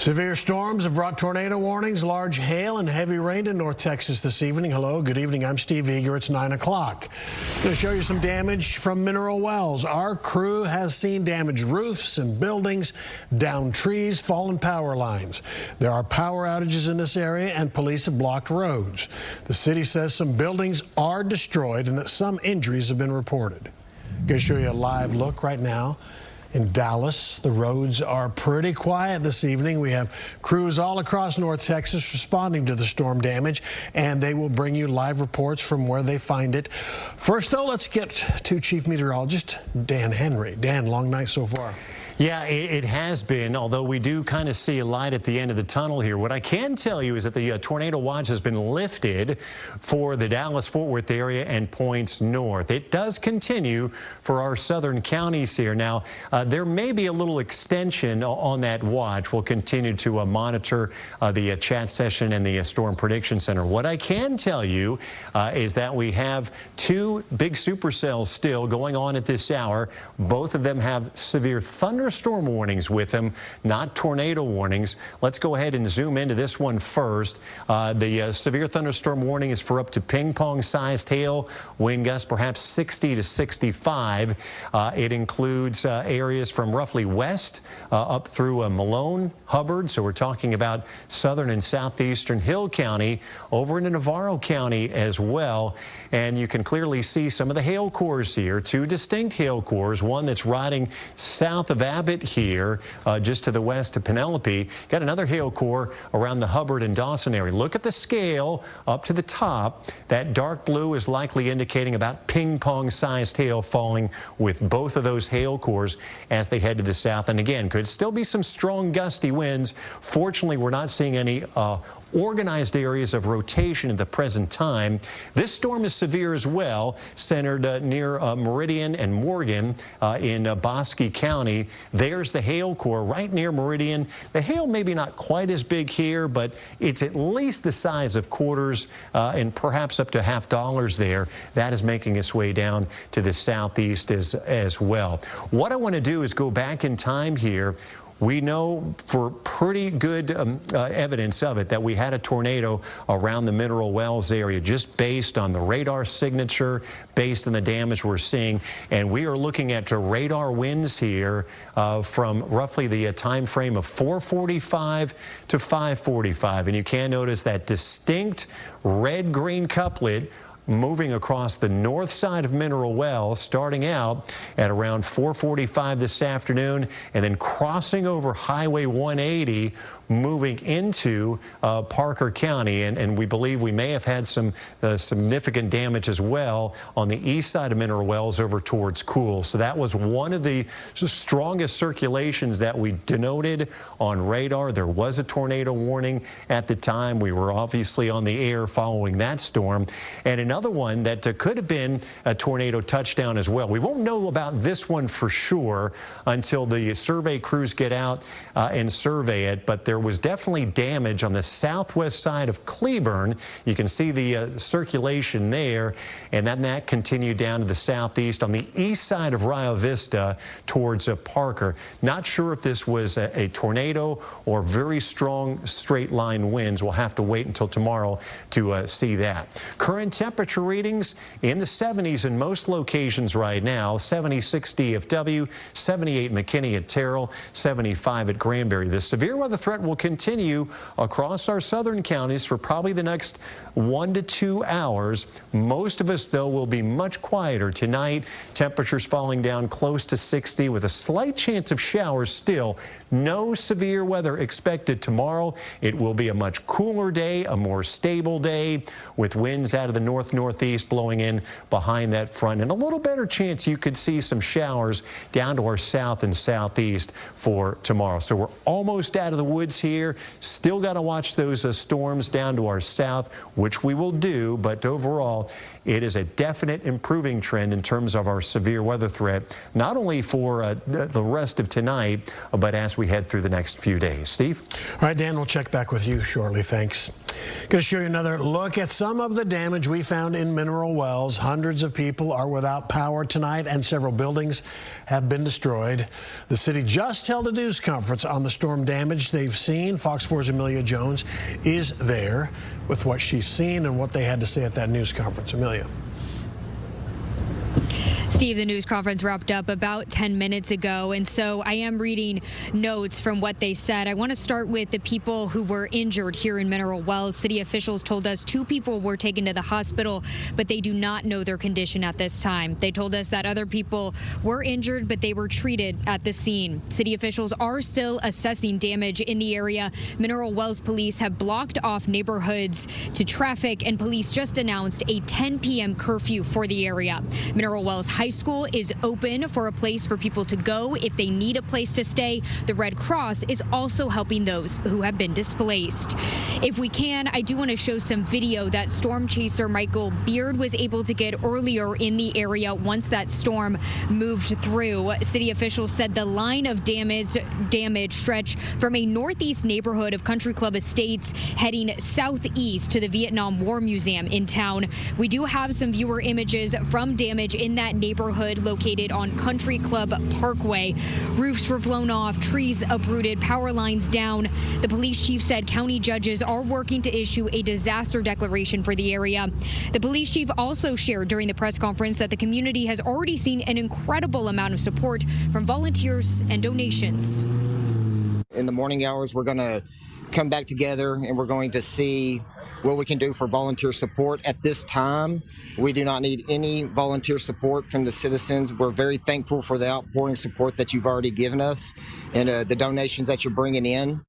Severe storms have brought tornado warnings, large hail, and heavy rain to North Texas this evening. Hello, good evening. I'm Steve Yager. It's 9 o'clock. Going to show you some damage from mineral wells. Our crew has seen damaged roofs and buildings, downed trees, fallen power lines. There are power outages in this area, and police have blocked roads. The city says some buildings are destroyed and that some injuries have been reported. Going to show you a live look right now. In Dallas, the roads are pretty quiet this evening. We have crews all across North Texas responding to the storm damage, and they will bring you live reports from where they find it. First, though, let's get to Chief Meteorologist Dan Henry. Dan, long night so far. Yeah, it has been, although we do kind of see a light at the end of the tunnel here. What I can tell you is that the tornado watch has been lifted for the Dallas-Fort Worth area and points north. It does continue for our southern counties here. Now, there may be a little extension on that watch. We'll continue to monitor the chat session and the Storm Prediction Center. What I can tell you is that we have two big supercells still going on at this hour. Both of them have severe thunderstorm warnings with them, not tornado warnings. Let's go ahead and zoom into this one first. The severe thunderstorm warning is for up to ping-pong-sized hail, wind gusts perhaps 60 to 65. It includes areas from roughly west up through Malone, Hubbard, so we're talking about southern and southeastern Hill County, over into Navarro County as well. And you can clearly see some of the hail cores here, two distinct hail cores, one that's riding south of Abbott here, just to the west of Penelope. Got another hail core around the Hubbard and Dawson area. Look at the scale up to the top. That dark blue is likely indicating about ping-pong-sized hail falling with both of those hail cores as they head to the south. And again, could still be some strong gusty winds. Fortunately, we're not seeing any organized areas of rotation at the present time. This storm is severe as well, centered near Meridian and Morgan in Bosque County. There's the hail core right near Meridian. The hail maybe not quite as big here, but it's at least the size of quarters and perhaps up to $50 there. That is making its way down to the southeast as well. What I want to do is go back in time here. We know for pretty good evidence of it that we had a tornado around the Mineral Wells area, just based on the radar signature, based on the damage we're seeing. And we are looking at radar winds here from roughly the time frame of 4:45 to 5:45. And you can notice that distinct red-green couplet moving across the north side of Mineral Wells, starting out at around 4:45 this afternoon, and then crossing over Highway 180, moving into Parker County. And we believe we may have had some significant damage as well on the east side of Mineral Wells over towards Cool. So that was one of the strongest circulations that we denoted on radar. There was a tornado warning at the time. We were obviously on the air following that storm. And another one that could have been a tornado touchdown as well. We won't know about this one for sure until the survey crews get out and survey it, but there was definitely damage on the southwest side of Cleburne. You can see the circulation there, and then that continued down to the southeast on the east side of Rio Vista towards Parker. Not sure if this was a tornado or very strong straight line winds. We'll have to wait until tomorrow to see that. Current temperature readings in the 70s in most locations right now. 76 DFW, 78 McKinney at Terrell, 75 at Granbury. The severe weather threat will continue across our southern counties for probably the next 1 to 2 hours. Most of us, though, will be much quieter tonight. Temperatures falling down close to 60 with a slight chance of showers still. No severe weather expected tomorrow. It will be a much cooler day, a more stable day, with winds out of the north-northeast blowing in behind that front, and a little better chance you could see some showers down to our south and southeast for tomorrow. So we're almost out of the woods here. Still got to watch those storms down to our south, which we will do, but overall it is a definite improving trend in terms of our severe weather threat, not only for the rest of tonight, but as we head through the next few days. Steve? All right, Dan, we'll check back with you shortly. Thanks. Going to show you another look at some of the damage we found in mineral wells. Hundreds of people are without power tonight, and several buildings have been destroyed. The city just held a news conference on the storm damage they've seen. Fox 4's Amelia Jones is there with what she's seen and what they had to say at that news conference. Amelia. Steve, the news conference wrapped up about 10 minutes ago, and so I am reading notes from what they said. I want to start with the people who were injured here in Mineral Wells. City officials told us 2 people were taken to the hospital, but they do not know their condition at this time. They told us that other people were injured, but they were treated at the scene. City officials are still assessing damage in the area. Mineral Wells police have blocked off neighborhoods to traffic, and police just announced a 10 p.m. curfew for the area. Mineral Wells High School is open for a place for people to go if they need a place to stay. The Red Cross is also helping those who have been displaced. If we can, I do want to show some video that storm chaser Michael Beard was able to get earlier in the area once that storm moved through. City officials said the line of damage stretched from a northeast neighborhood of Country Club Estates heading southeast to the Vietnam War Museum in town. We do have some viewer images from damage in that neighborhood located on Country Club Parkway. Roofs were blown off, trees uprooted, power lines down. The police chief said county judges are working to issue a disaster declaration for the area. The police chief also shared during the press conference that the community has already seen an incredible amount of support from volunteers and donations. In the morning hours, we're going to come back together and we're going to see what we can do for volunteer support. At this time, we do not need any volunteer support from the citizens. We're very thankful for the outpouring support that you've already given us and the donations that you're bringing in.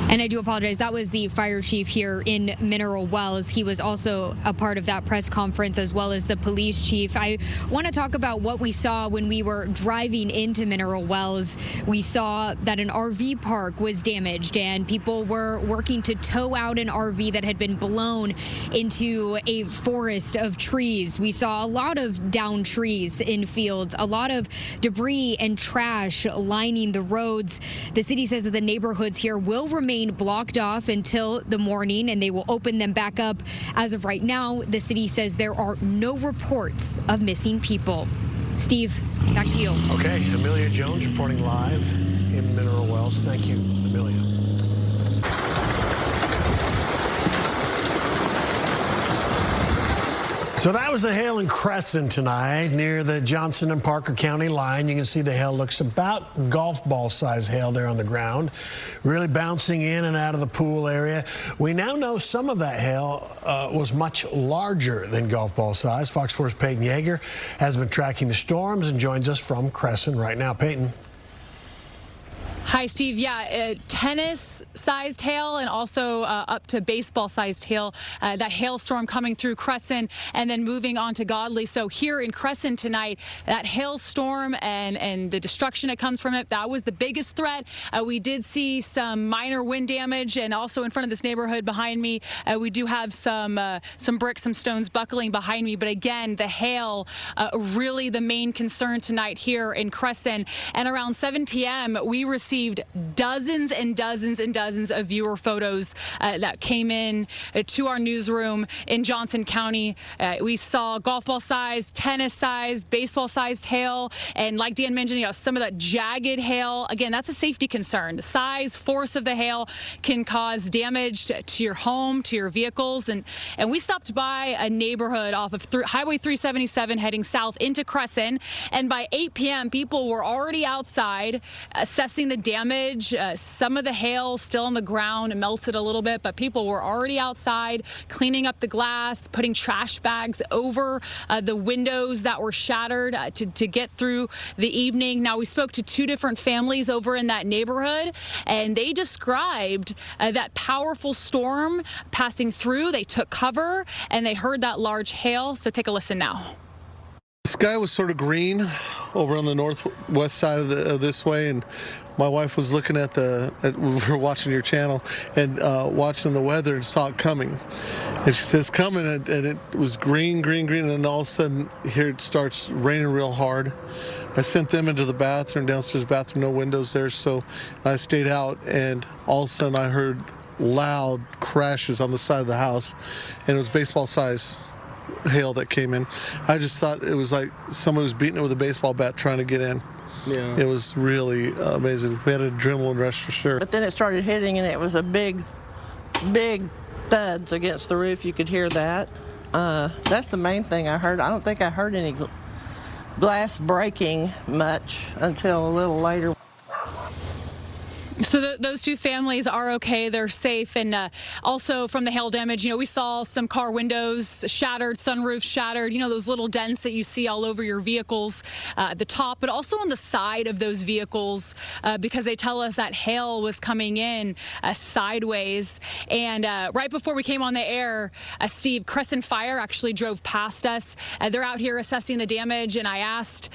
And I do apologize. That was the fire chief here in Mineral Wells. He was also a part of that press conference, as well as the police chief. I want to talk about what we saw when we were driving into Mineral Wells. We saw that an RV park was damaged, and people were working to tow out an RV that had been blown into a forest of trees. We saw a lot of downed trees in fields, a lot of debris and trash lining the roads. The city says that the neighborhoods here will remain blocked off until the morning, and they will open them back up. As of right now, the city says there are no reports of missing people. Steve, back to you. Okay, Amelia Jones reporting live in Mineral Wells. Thank you, Amelia. So that was the hail in Cresson tonight near the Johnson and Parker County line. You can see the hail looks about golf ball size hail there on the ground, really bouncing in and out of the pool area. We now know some of that hail was much larger than golf ball size. Fox 4's Peyton Yager has been tracking the storms and joins us from Cresson right now. Peyton. Hi, Steve. Yeah, tennis-sized hail and also up to baseball-sized hail. That hailstorm coming through Cresson and then moving on to Godley. So here in Cresson tonight, that hailstorm and the destruction that comes from it, that was the biggest threat. We did see some minor wind damage, and also in front of this neighborhood behind me, we do have some bricks, some stones buckling behind me. But again, the hail, really the main concern tonight here in Cresson. And around 7 p.m., we received dozens and dozens and dozens of viewer photos that came in to our newsroom in Johnson County. We saw golf ball sized, tennis sized, baseball sized hail, and like Dan mentioned, some of that jagged hail. Again, that's a safety concern. The size, force of the hail can cause damage to your home, to your vehicles, and we stopped by a neighborhood off of Highway 377 heading south into Cresson, and by 8 p.m. people were already outside assessing the damage. Some of the hail still on the ground and melted a little bit, but people were already outside cleaning up the glass, putting trash bags over the windows that were shattered to get through the evening. Now, we spoke to 2 different families over in that neighborhood, and they described that powerful storm passing through. They took cover and they heard that large hail. So take a listen now. The sky was sort of green over on the northwest side of this way, and my wife was looking at we were watching your channel and watching the weather and saw it coming. And she says, coming, and it was green, and then all of a sudden here it starts raining real hard. I sent them into the bathroom, downstairs bathroom, no windows there, so I stayed out, and all of a sudden I heard loud crashes on the side of the house, and it was baseball size hail that came in. I just thought it was like somebody was beating it with a baseball bat trying to get in. Yeah. It was really amazing. We had an adrenaline rush for sure. But then it started hitting, and it was a big thuds against the roof. You could hear that. That's the main thing I heard. I don't think I heard any glass breaking much until a little later. So those two families are okay. They're safe. And also from the hail damage, we saw some car windows shattered, sunroofs shattered, those little dents that you see all over your vehicles at the top, but also on the side of those vehicles because they tell us that hail was coming in sideways. And right before we came on the air, Steve, Cresson Fire actually drove past us. They're out here assessing the damage. And I asked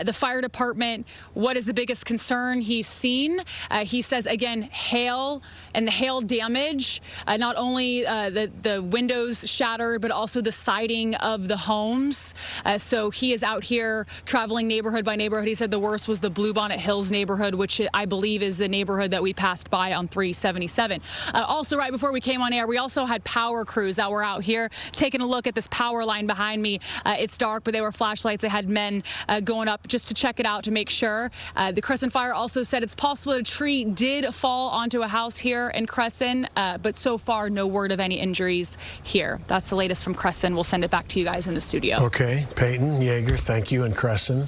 the fire department, what is the biggest concern he's seen? He says, again, hail and the hail damage, not only the windows shattered, but also the siding of the homes. So he is out here traveling neighborhood by neighborhood. He said the worst was the Bluebonnet Hills neighborhood, which I believe is the neighborhood that we passed by on 377. Also, right before we came on air, we also had power crews that were out here taking a look at this power line behind me. It's dark, but they were flashlights. They had men going up just to check it out to make sure. The Cresson Fire also said it's possible a tree did fall onto a house here in Cresson, but so far no word of any injuries here. That's the latest from Cresson. We'll send it back to you guys in the studio. Okay, Peyton, Yager, thank you, and Cresson.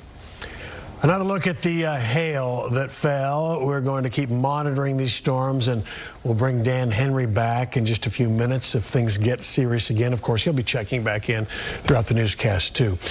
Another look at the hail that fell. We're going to keep monitoring these storms, and we'll bring Dan Henry back in just a few minutes if things get serious again. Of course, he'll be checking back in throughout the newscast, too.